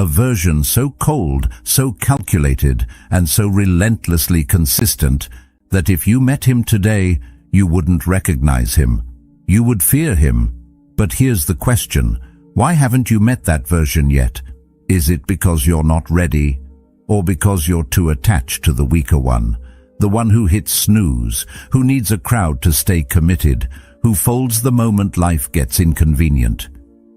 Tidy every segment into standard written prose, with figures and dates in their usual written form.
a version so cold, so calculated, and so relentlessly consistent that if you met him today, you wouldn't recognize him. You would fear him. But here's the question: why haven't you met that version yet? Is it because you're not ready? Or because you're too attached to the weaker one? The one who hits snooze, who needs a crowd to stay committed, who folds the moment life gets inconvenient.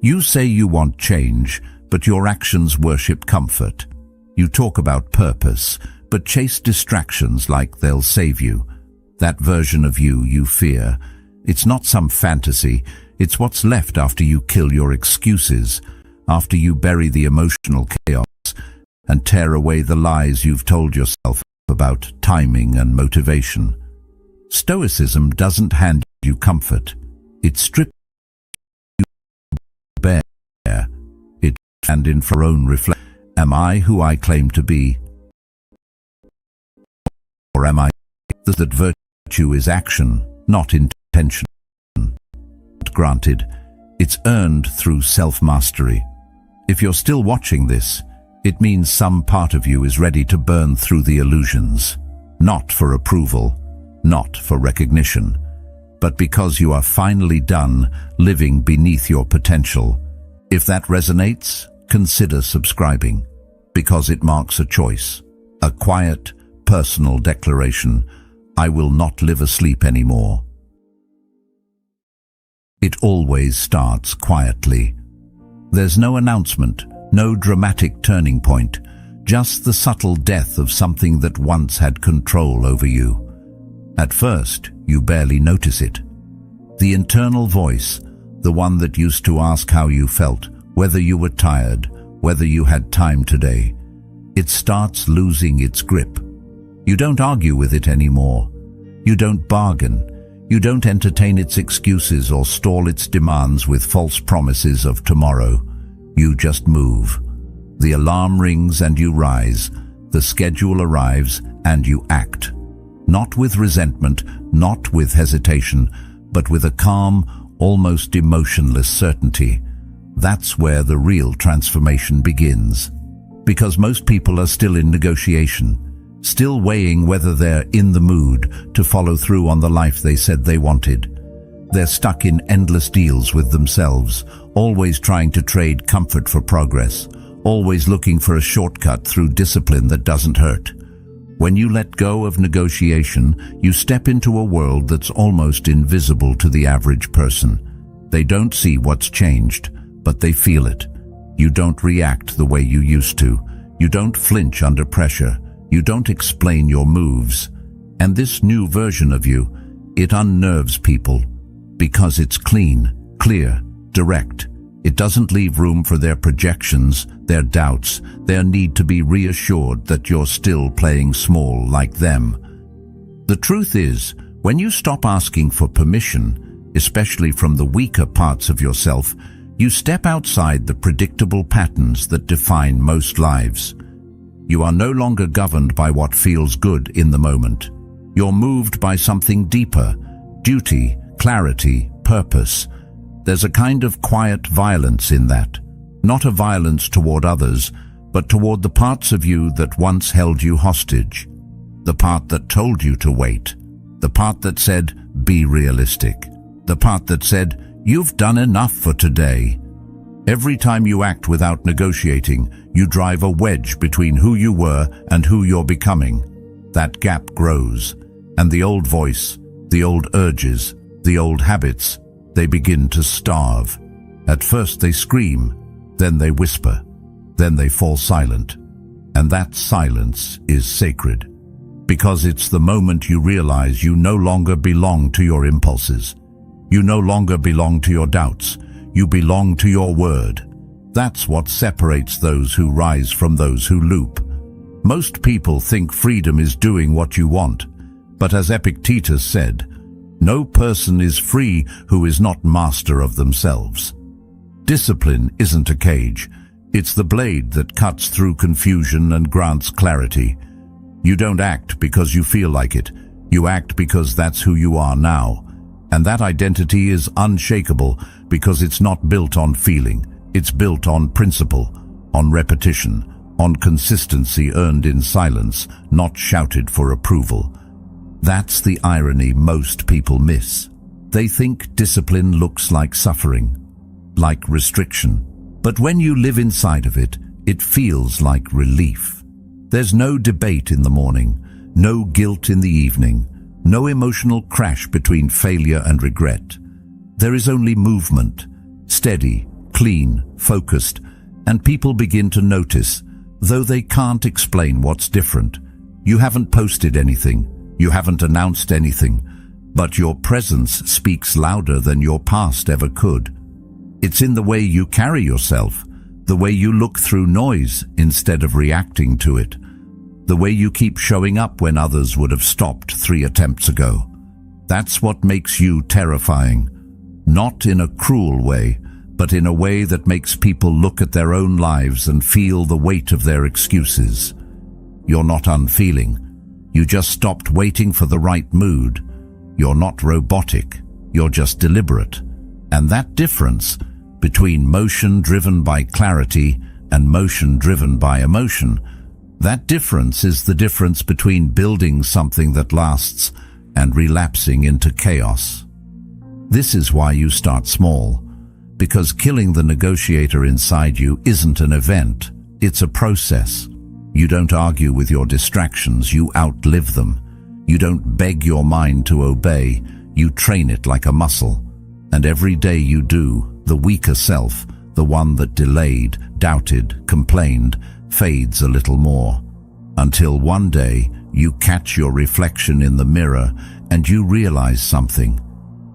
You say you want change, but your actions worship comfort. You talk about purpose, but chase distractions like they'll save you. That version of you fear. It's not some fantasy. It's what's left after you kill your excuses, after you bury the emotional chaos and tear away the lies you've told yourself about timing and motivation. Stoicism doesn't hand you comfort. It strips you bare. It and in for own reflection. Am I who I claim to be? Or am I that virtue is action, not intention? Granted, it's earned through self-mastery. If you're still watching this, it means some part of you is ready to burn through the illusions, not for approval, not for recognition, but because you are finally done living beneath your potential. If that resonates, consider subscribing, because it marks a choice, a quiet, personal declaration: I will not live asleep anymore. It always starts quietly. There's no announcement, no dramatic turning point, just the subtle death of something that once had control over you. At first, you barely notice it. The internal voice, the one that used to ask how you felt, whether you were tired, whether you had time today, it starts losing its grip. You don't argue with it anymore. You don't bargain. You don't entertain its excuses or stall its demands with false promises of tomorrow. You just move. The alarm rings and you rise. The schedule arrives and you act. Not with resentment, not with hesitation, but with a calm, almost emotionless certainty. That's where the real transformation begins. Because most people are still in negotiation, still weighing whether they're in the mood to follow through on the life they said they wanted. They're stuck in endless deals with themselves, always trying to trade comfort for progress, always looking for a shortcut through discipline that doesn't hurt. When you let go of negotiation, you step into a world that's almost invisible to the average person. They don't see what's changed, but they feel it. You don't react the way you used to. You don't flinch under pressure. You don't explain your moves. And this new version of you, it unnerves people because it's clean, clear, direct. It doesn't leave room for their projections, their doubts, their need to be reassured that you're still playing small like them. The truth is, when you stop asking for permission, especially from the weaker parts of yourself, you step outside the predictable patterns that define most lives. You are no longer governed by what feels good in the moment. You're moved by something deeper: duty, clarity, purpose. There's a kind of quiet violence in that. Not a violence toward others, but toward the parts of you that once held you hostage. The part that told you to wait. The part that said, be realistic. The part that said, you've done enough for today. Every time you act without negotiating, you drive a wedge between who you were and who you're becoming. That gap grows, and the old voice, the old urges, the old habits, they begin to starve. At first they scream, then they whisper, then they fall silent. And that silence is sacred, because it's the moment you realize you no longer belong to your impulses. You no longer belong to your doubts. You belong to your word. That's what separates those who rise from those who loop. Most people think freedom is doing what you want, but as Epictetus said, no person is free who is not master of themselves. Discipline isn't a cage. It's the blade that cuts through confusion and grants clarity. You don't act because you feel like it. You act because that's who you are now. And that identity is unshakable because it's not built on feeling. It's built on principle, on repetition, on consistency earned in silence, not shouted for approval. That's the irony most people miss. They think discipline looks like suffering, like restriction. But when you live inside of it, it feels like relief. There's no debate in the morning, no guilt in the evening, no emotional crash between failure and regret. There is only movement, steady, clean, focused, and people begin to notice, though they can't explain what's different. You haven't posted anything, you haven't announced anything, but your presence speaks louder than your past ever could. It's in the way you carry yourself, the way you look through noise instead of reacting to it, the way you keep showing up when others would have stopped 3 attempts ago. That's what makes you terrifying. Not in a cruel way, but in a way that makes people look at their own lives and feel the weight of their excuses. You're not unfeeling. You just stopped waiting for the right mood. You're not robotic. You're just deliberate. And that difference between motion driven by clarity and motion driven by emotion, that difference is the difference between building something that lasts and relapsing into chaos. This is why you start small, because killing the negotiator inside you isn't an event, it's a process. You don't argue with your distractions, you outlive them. You don't beg your mind to obey, you train it like a muscle. And every day you do, the weaker self, the one that delayed, doubted, complained, fades a little more. Until one day, you catch your reflection in the mirror and you realize something.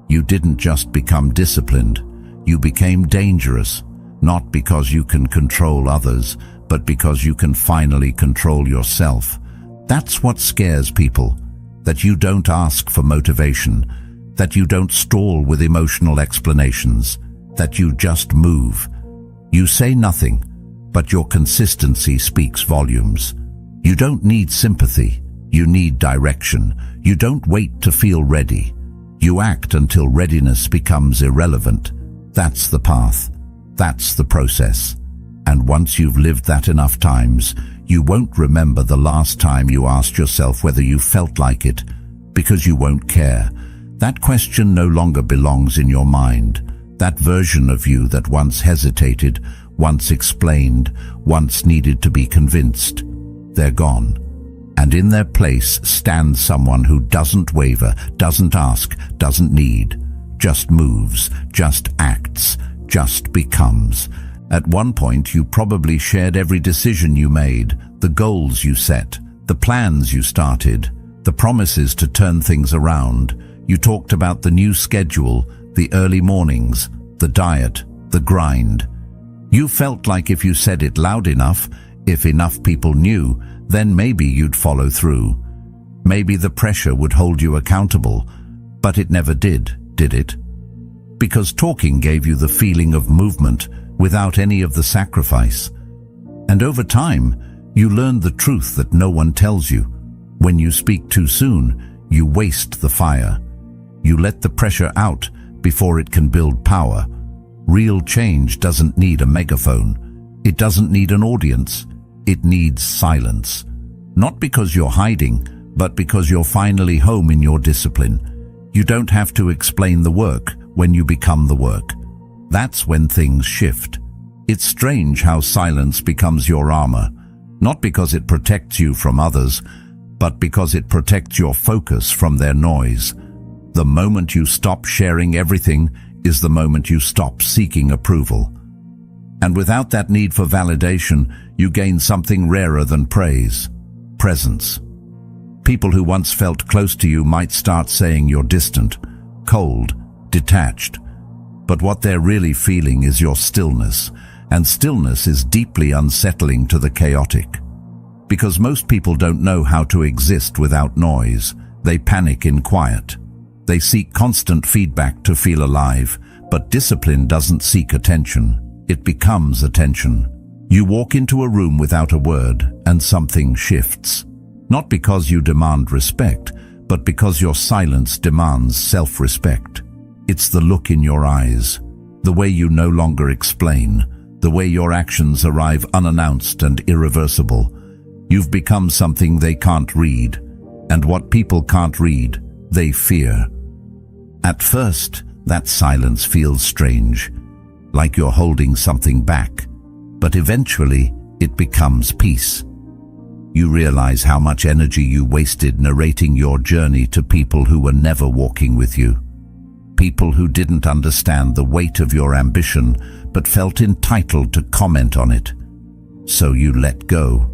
You didn't just become disciplined, you became dangerous, not because you can control others, but because you can finally control yourself. That's what scares people, that you don't ask for motivation, that you don't stall with emotional explanations, that you just move. You say nothing, but your consistency speaks volumes. You don't need sympathy, you need direction. You don't wait to feel ready. You act until readiness becomes irrelevant. That's the path. That's the process. And once you've lived that enough times, you won't remember the last time you asked yourself whether you felt like it, because you won't care. That question no longer belongs in your mind. That version of you that once hesitated, once explained, once needed to be convinced, they're gone. And in their place stands someone who doesn't waver, doesn't ask, doesn't need, just moves, just acts, just becomes. At one point, you probably shared every decision you made, the goals you set, the plans you started, the promises to turn things around. You talked about the new schedule, the early mornings, the diet, the grind. You felt like if you said it loud enough, if enough people knew, then maybe you'd follow through. Maybe the pressure would hold you accountable, but it never did it? Because talking gave you the feeling of movement without any of the sacrifice. And over time, you learned the truth that no one tells you. When you speak too soon, you waste the fire. You let the pressure out before it can build power. Real change doesn't need a megaphone. It doesn't need an audience. It needs silence. Not because you're hiding, but because you're finally home in your discipline. You don't have to explain the work when you become the work. That's when things shift. It's strange how silence becomes your armor, not because it protects you from others, but because it protects your focus from their noise. The moment you stop sharing everything is the moment you stop seeking approval. And without that need for validation, you gain something rarer than praise: presence. People who once felt close to you might start saying you're distant, cold, detached. But what they're really feeling is your stillness, and stillness is deeply unsettling to the chaotic. Because most people don't know how to exist without noise, they panic in quiet. They seek constant feedback to feel alive, but discipline doesn't seek attention. It becomes attention. You walk into a room without a word, and something shifts. Not because you demand respect, but because your silence demands self-respect. It's the look in your eyes, the way you no longer explain, The way your actions arrive unannounced and irreversible. You've become something they can't read, and what people can't read, they fear. At first, that silence feels strange, like you're holding something back, but eventually it becomes peace. You realize how much energy you wasted narrating your journey to people who were never walking with you. People who didn't understand the weight of your ambition, but felt entitled to comment on it. So you let go.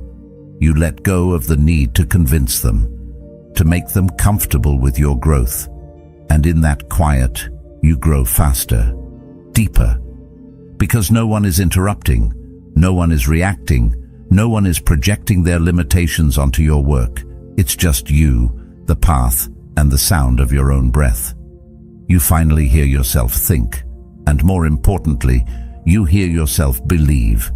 You let go of the need to convince them, to make them comfortable with your growth. And in that quiet, you grow faster, deeper, because no one is interrupting, no one is reacting, no one is projecting their limitations onto your work. It's just you, the path, and the sound of your own breath. You finally hear yourself think, and more importantly, you hear yourself believe.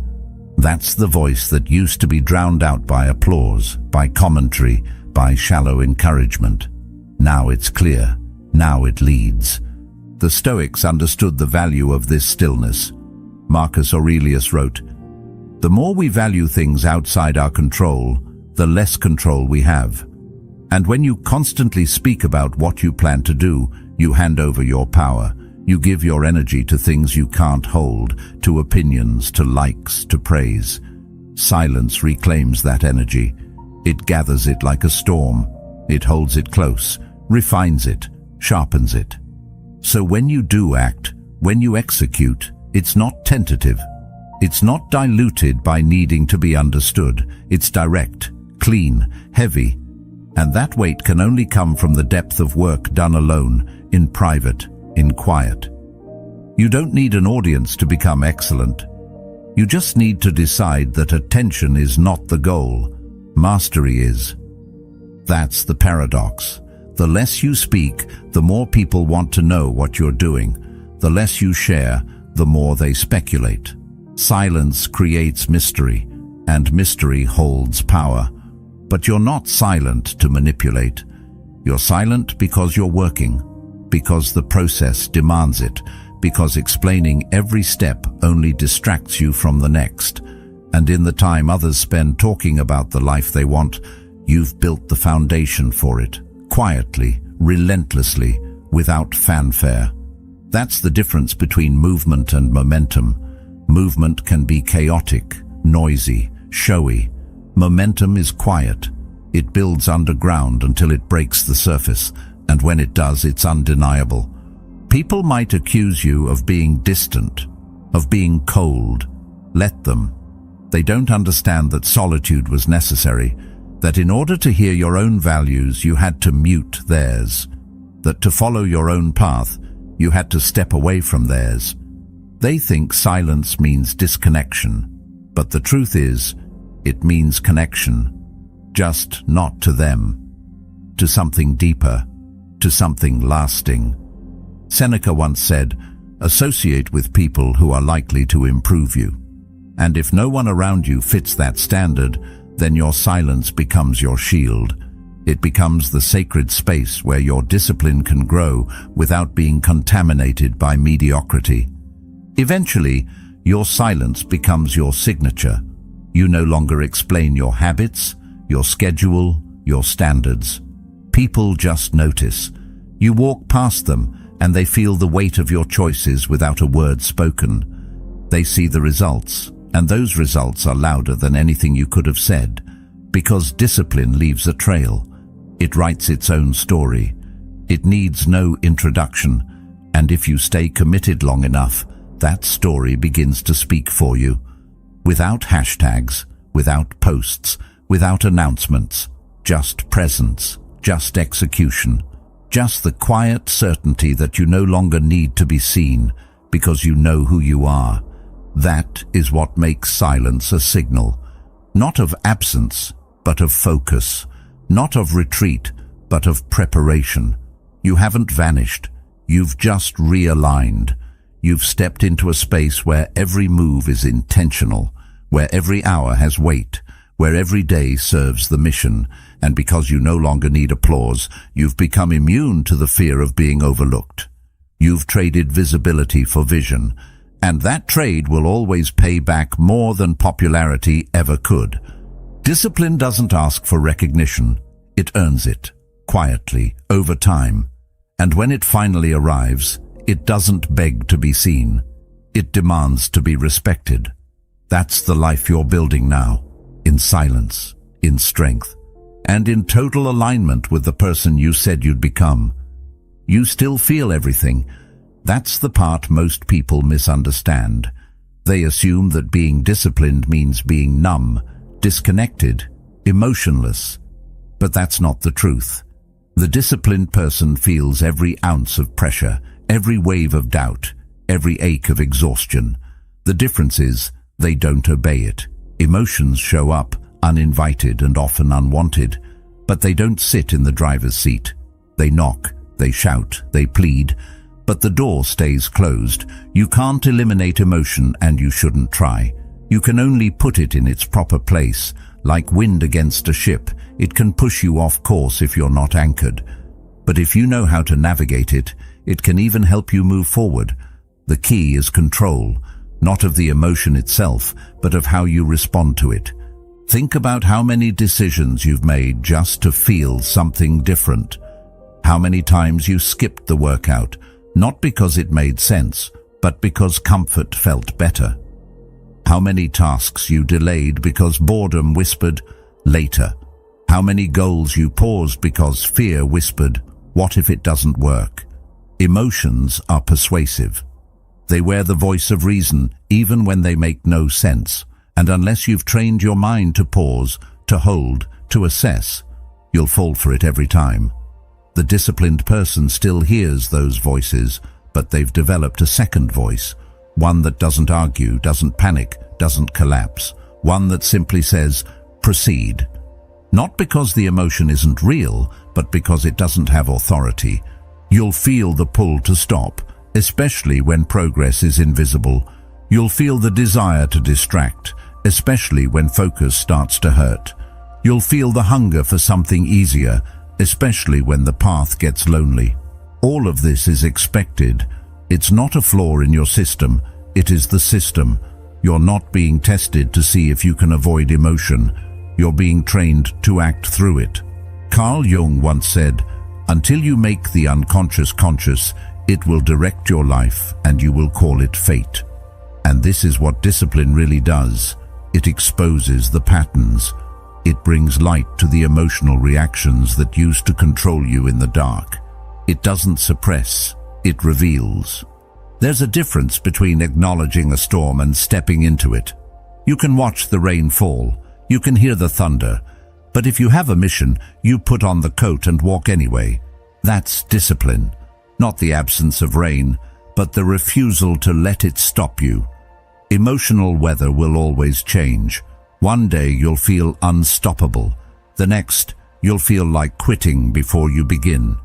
That's the voice that used to be drowned out by applause, by commentary, by shallow encouragement. Now it's clear. Now it leads. The Stoics understood the value of this stillness. Marcus Aurelius wrote, "The more we value things outside our control, the less control we have. And when you constantly speak about what you plan to do, you hand over your power. You give your energy to things you can't hold, to opinions, to likes, to praise. Silence reclaims that energy. It gathers it like a storm. It holds it close, refines it, sharpens it. So when you do act, when you execute, it's not tentative. It's not diluted by needing to be understood. It's direct, clean, heavy. And that weight can only come from the depth of work done alone, in private, in quiet. You don't need an audience to become excellent. You just need to decide that attention is not the goal. Mastery is. That's the paradox. The less you speak, the more people want to know what you're doing. The less you share, the more they speculate. Silence creates mystery, and mystery holds power. But you're not silent to manipulate. You're silent because you're working, because the process demands it, because explaining every step only distracts you from the next. And in the time others spend talking about the life they want, you've built the foundation for it, quietly, relentlessly, without fanfare. That's the difference between movement and momentum. Movement can be chaotic, noisy, showy. Momentum is quiet. It builds underground until it breaks the surface, and when it does, it's undeniable. People might accuse you of being distant, of being cold. Let them. They don't understand that solitude was necessary, that in order to hear your own values, you had to mute theirs, that to follow your own path, you had to step away from theirs. They think silence means disconnection, but the truth is, it means connection, just not to them, to something deeper, to something lasting. Seneca once said, "Associate with people who are likely to improve you." And if no one around you fits that standard, then your silence becomes your shield. It becomes the sacred space where your discipline can grow without being contaminated by mediocrity. Eventually, your silence becomes your signature. You no longer explain your habits, your schedule, your standards. People just notice. You walk past them, and they feel the weight of your choices without a word spoken. They see the results, and those results are louder than anything you could have said, because discipline leaves a trail. It writes its own story. It needs no introduction, and if you stay committed long enough, that story begins to speak for you. Without hashtags, without posts, without announcements, just presence, just execution, just the quiet certainty that you no longer need to be seen because you know who you are. That is what makes silence a signal, not of absence, but of focus, not of retreat, but of preparation. You haven't vanished. You've just realigned. You've stepped into a space where every move is intentional, where every hour has weight, where every day serves the mission, and because you no longer need applause, you've become immune to the fear of being overlooked. You've traded visibility for vision, And that trade will always pay back more than popularity ever could. Discipline doesn't ask for recognition. It earns it, quietly, over time. And when it finally arrives, it doesn't beg to be seen. It demands to be respected. That's the life you're building now, in silence, in strength, and in total alignment with the person you said you'd become. You still feel everything. That's the part most people misunderstand. They assume that being disciplined means being numb, disconnected, emotionless. But that's not the truth. The disciplined person feels every ounce of pressure, every wave of doubt, every ache of exhaustion. The difference is, they don't obey it. Emotions show up, uninvited and often unwanted, but they don't sit in the driver's seat. They knock, they shout, they plead, but the door stays closed. You can't eliminate emotion, and you shouldn't try. You can only put it in its proper place. Like wind against a ship, it can push you off course if you're not anchored. But if you know how to navigate it, it can even help you move forward. The key is control, not of the emotion itself, but of how you respond to it. Think about how many decisions you've made just to feel something different. How many times you skipped the workout, not because it made sense, but because comfort felt better. How many tasks you delayed because boredom whispered, later. How many goals you paused because fear whispered, what if it doesn't work? Emotions are persuasive. They wear the voice of reason even when they make no sense. And unless you've trained your mind to pause, to hold, to assess, you'll fall for it every time. The disciplined person still hears those voices, but they've developed a second voice, one that doesn't argue, doesn't panic, doesn't collapse, one that simply says, proceed. Not because the emotion isn't real, but because it doesn't have authority. You'll feel the pull to stop, especially when progress is invisible. You'll feel the desire to distract, especially when focus starts to hurt. You'll feel the hunger for something easier, especially when the path gets lonely. All of this is expected. It's not a flaw in your system, it is the system. You're not being tested to see if you can avoid emotion. You're being trained to act through it. Carl Jung once said, "Until you make the unconscious conscious, it will direct your life and you will call it fate." And this is what discipline really does. It exposes the patterns. It brings light to the emotional reactions that used to control you in the dark. It doesn't suppress, it reveals. There's a difference between acknowledging a storm and stepping into it. You can watch the rain fall, you can hear the thunder, but if you have a mission, you put on the coat and walk anyway. That's discipline. Not the absence of rain, but the refusal to let it stop you. Emotional weather will always change. One day you'll feel unstoppable. The next, you'll feel like quitting before you begin.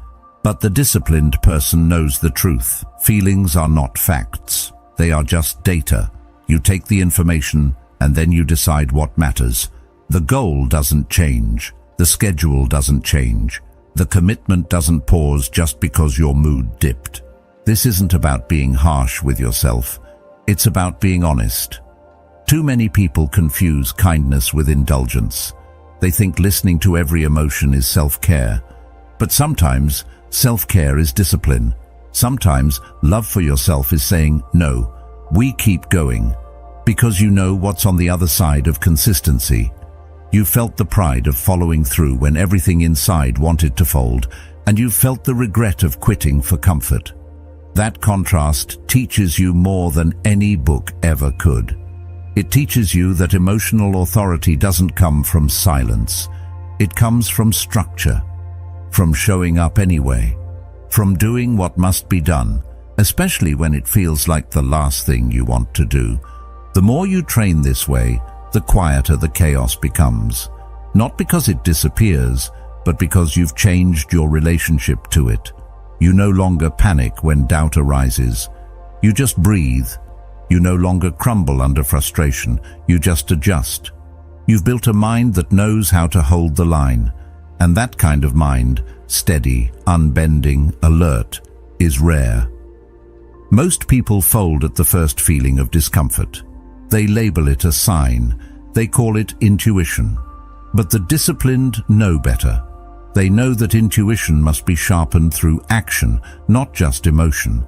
But the disciplined person knows the truth. Feelings are not facts. They are just data. You take the information and then you decide what matters. The goal doesn't change. The schedule doesn't change. The commitment doesn't pause just because your mood dipped. This isn't about being harsh with yourself. It's about being honest. Too many people confuse kindness with indulgence. They think listening to every emotion is self-care. But sometimes, self-care is discipline. Sometimes, love for yourself is saying, no, we keep going. Because you know what's on the other side of consistency. You felt the pride of following through when everything inside wanted to fold, and you felt the regret of quitting for comfort. That contrast teaches you more than any book ever could. It teaches you that emotional authority doesn't come from silence. It comes from structure, from showing up anyway, from doing what must be done, especially when it feels like the last thing you want to do. The more you train this way, the quieter the chaos becomes. Not because it disappears, but because you've changed your relationship to it. You no longer panic when doubt arises. You just breathe. You no longer crumble under frustration. You just adjust. You've built a mind that knows how to hold the line. And that kind of mind, steady, unbending, alert, is rare. Most people fold at the first feeling of discomfort. They label it a sign. They call it intuition. But the disciplined know better. They know that intuition must be sharpened through action, not just emotion.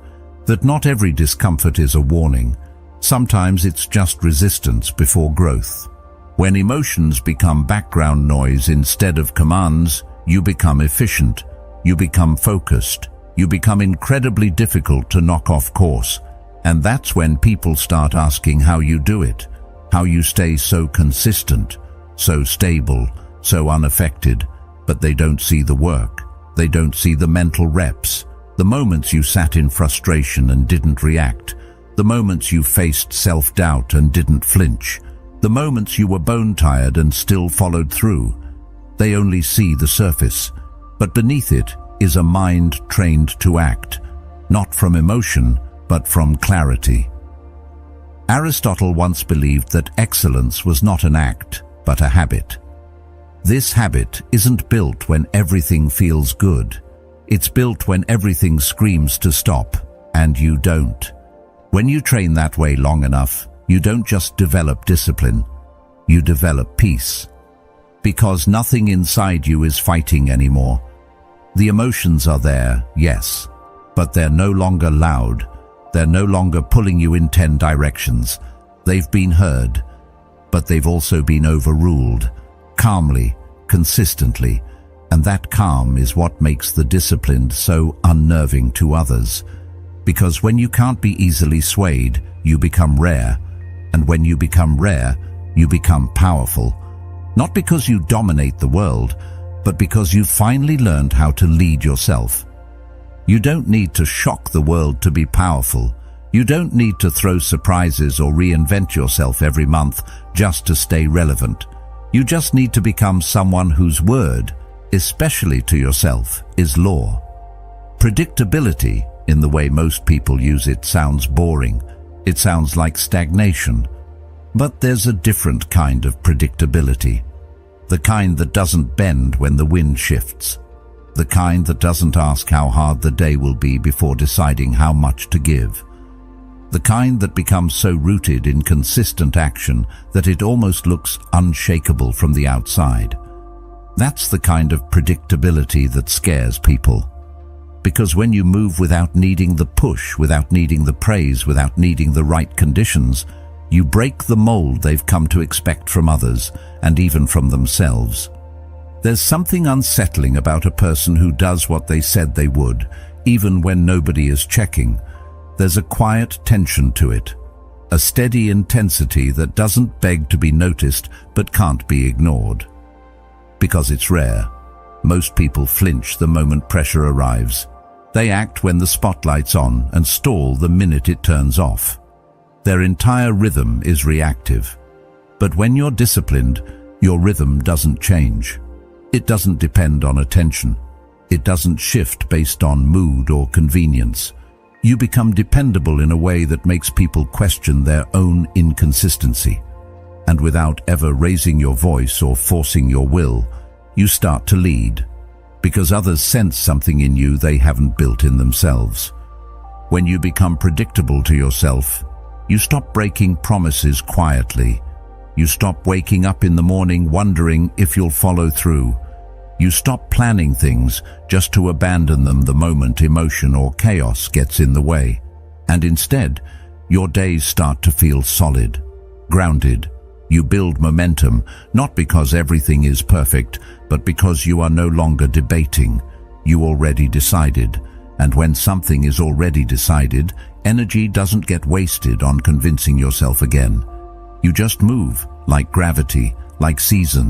That not every discomfort is a warning. Sometimes it's just resistance before growth. When emotions become background noise instead of commands, you become efficient. You become focused. You become incredibly difficult to knock off course. And that's when people start asking how you do it, how you stay so consistent, so stable, so unaffected. But they don't see the work. They don't see the mental reps, the moments you sat in frustration and didn't react, the moments you faced self-doubt and didn't flinch, the moments you were bone-tired and still followed through. They only see the surface, but beneath it is a mind trained to act, not from emotion, but from clarity. Aristotle once believed that excellence was not an act, but a habit. This habit isn't built when everything feels good. It's built when everything screams to stop, and you don't. When you train that way long enough, you don't just develop discipline, you develop peace. Because nothing inside you is fighting anymore. The emotions are there, yes, but they're no longer loud. They're no longer pulling you in 10 directions. They've been heard, but they've also been overruled. Calmly, consistently, and that calm is what makes the disciplined so unnerving to others. Because when you can't be easily swayed, you become rare, and when you become rare, you become powerful. Not because you dominate the world, but because you've finally learned how to lead yourself. You don't need to shock the world to be powerful. You don't need to throw surprises or reinvent yourself every month just to stay relevant. You just need to become someone whose word, especially to yourself, is law. Predictability, in the way most people use it, sounds boring. It sounds like stagnation. But there's a different kind of predictability. The kind that doesn't bend when the wind shifts. The kind that doesn't ask how hard the day will be before deciding how much to give. The kind that becomes so rooted in consistent action that it almost looks unshakable from the outside. That's the kind of predictability that scares people. Because when you move without needing the push, without needing the praise, without needing the right conditions, you break the mold they've come to expect from others, and even from themselves. There's something unsettling about a person who does what they said they would, even when nobody is checking. There's a quiet tension to it, a steady intensity that doesn't beg to be noticed but can't be ignored. Because it's rare. Most people flinch the moment pressure arrives. They act when the spotlight's on and stall the minute it turns off. Their entire rhythm is reactive. But when you're disciplined, your rhythm doesn't change. It doesn't depend on attention. It doesn't shift based on mood or convenience. You become dependable in a way that makes people question their own inconsistency. And without ever raising your voice or forcing your will, you start to lead, because others sense something in you they haven't built in themselves. When you become predictable to yourself, you stop breaking promises quietly. You stop waking up in the morning wondering if you'll follow through. You stop planning things just to abandon them the moment emotion or chaos gets in the way. And instead, your days start to feel solid, grounded. You build momentum, not because everything is perfect, but because you are no longer debating. You already decided. And when something is already decided, energy doesn't get wasted on convincing yourself again. You just move, like gravity, like seasons.